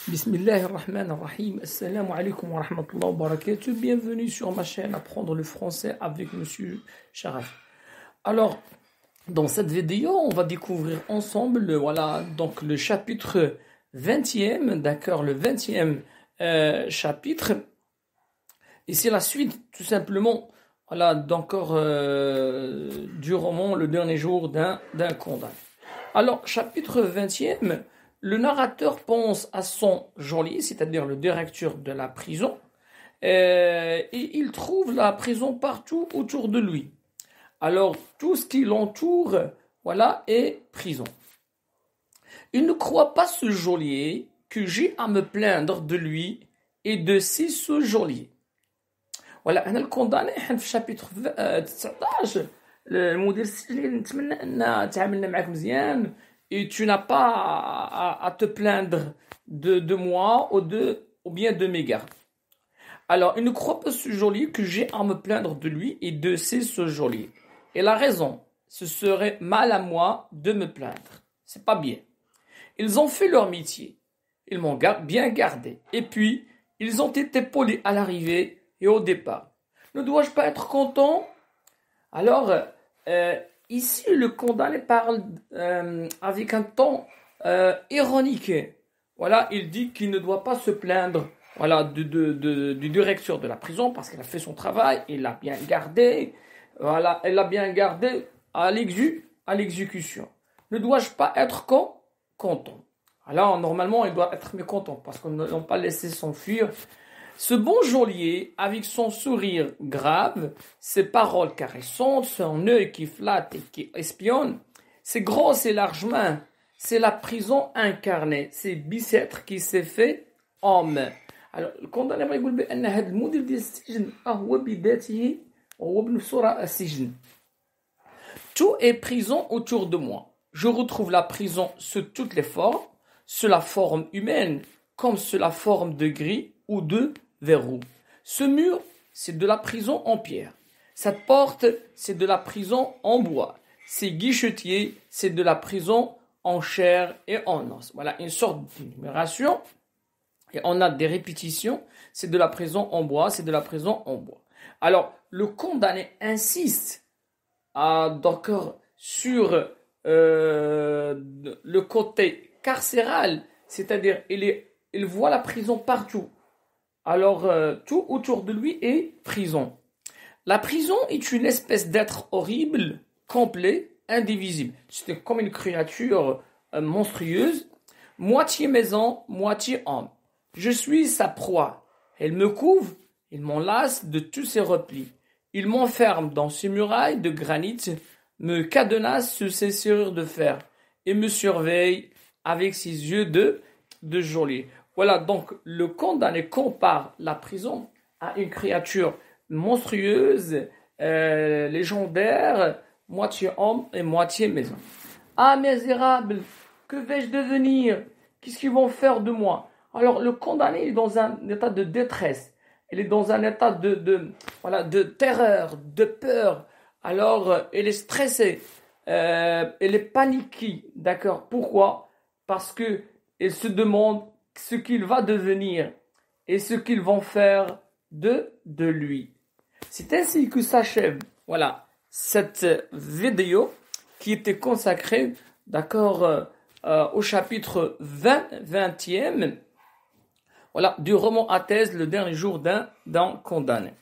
Bismillahirrahmanirrahim. Assalamu alaikum wa rahmatullahi wa barakatuh. Bienvenue sur ma chaîne Apprendre le français avec Monsieur Sharaf. Alors, dans cette vidéo, on va découvrir ensemble donc le chapitre 20e, d'accord, le 20e chapitre. Et c'est la suite, tout simplement, d'encore du roman Le dernier jour d'un condamné. Alors, chapitre 20e, le narrateur pense à son geôlier, c'est-à-dire le directeur de la prison, et il trouve la prison partout autour de lui. Alors, tout ce qui l'entoure, est prison. Il ne croit pas ce geôlier que j'ai à me plaindre de lui et de ses sous-geôliers. أنا الكونداني في شابيتر 19 المدير السجني نتمنى أن تعاملنا معك مزيان et tu n'as pas à te plaindre de moi ou bien de mes gardes. Alors, il ne croit pas ce geôlier que j'ai à me plaindre de lui et de ses sous-geôliers. Et la raison, ce serait mal à moi de me plaindre. C'est pas bien. Ils ont fait leur métier. Ils m'ont bien gardé. Et puis, ils ont été polis à l'arrivée et au départ. Ne dois-je pas être content? Alors, ici, le condamné parle avec un ton ironique. Il dit qu'il ne doit pas se plaindre du directeur de la prison parce qu'il a fait son travail, il l'a bien gardé, elle l'a bien gardé à l'exécution. Ne dois-je pas être content? Alors, normalement, il doit être mécontent parce qu'on ne l'a pas laissé s'enfuir. Ce bon geôlier, avec son sourire grave, ses paroles caressantes, son œil qui flatte et qui espionne, ses grosses et larges mains, c'est la prison incarnée, c'est Bicêtre qui s'est fait homme. Alors, le condamné va dire que هذا المدير ديال السجن هو بذاته وهو بنفسه راه السجن. Tout est prison autour de moi. Je retrouve la prison sous toutes les formes, sous la forme humaine, comme sous la forme de grille ou de verrou. Ce mur, c'est de la prison en pierre. Cette porte, c'est de la prison en bois. Ces guichetiers, c'est de la prison en chair et en os. Voilà une sorte d'énumération. Et on a des répétitions. C'est de la prison en bois, c'est de la prison en bois. Alors, le condamné insiste sur le côté carcéral, c'est-à-dire il voit la prison partout. Alors, tout autour de lui est prison. La prison est une espèce d'être horrible, complet, indivisible. C'est comme une créature monstrueuse, moitié maison, moitié homme. Je suis sa proie. Elle me couvre, il m'enlace de tous ses replis. Il m'enferme dans ses murailles de granit, me cadenasse sous ses serrures de fer et me surveille avec ses yeux de geôlier. Voilà, donc le condamné compare la prison à une créature monstrueuse, légendaire, moitié homme et moitié maison. Ah, misérable, que vais-je devenir? Qu'est-ce qu'ils vont faire de moi? Alors, le condamné est dans un état de détresse. Il est dans un état de terreur, de peur. Alors, il est stressé, il est paniqué, d'accord? Pourquoi? Parce que il se demande ce qu'il va devenir et ce qu'ils vont faire de lui. C'est ainsi que s'achève, cette vidéo qui était consacrée, au chapitre 20e, du roman à thèse, Le dernier jour d'un condamné.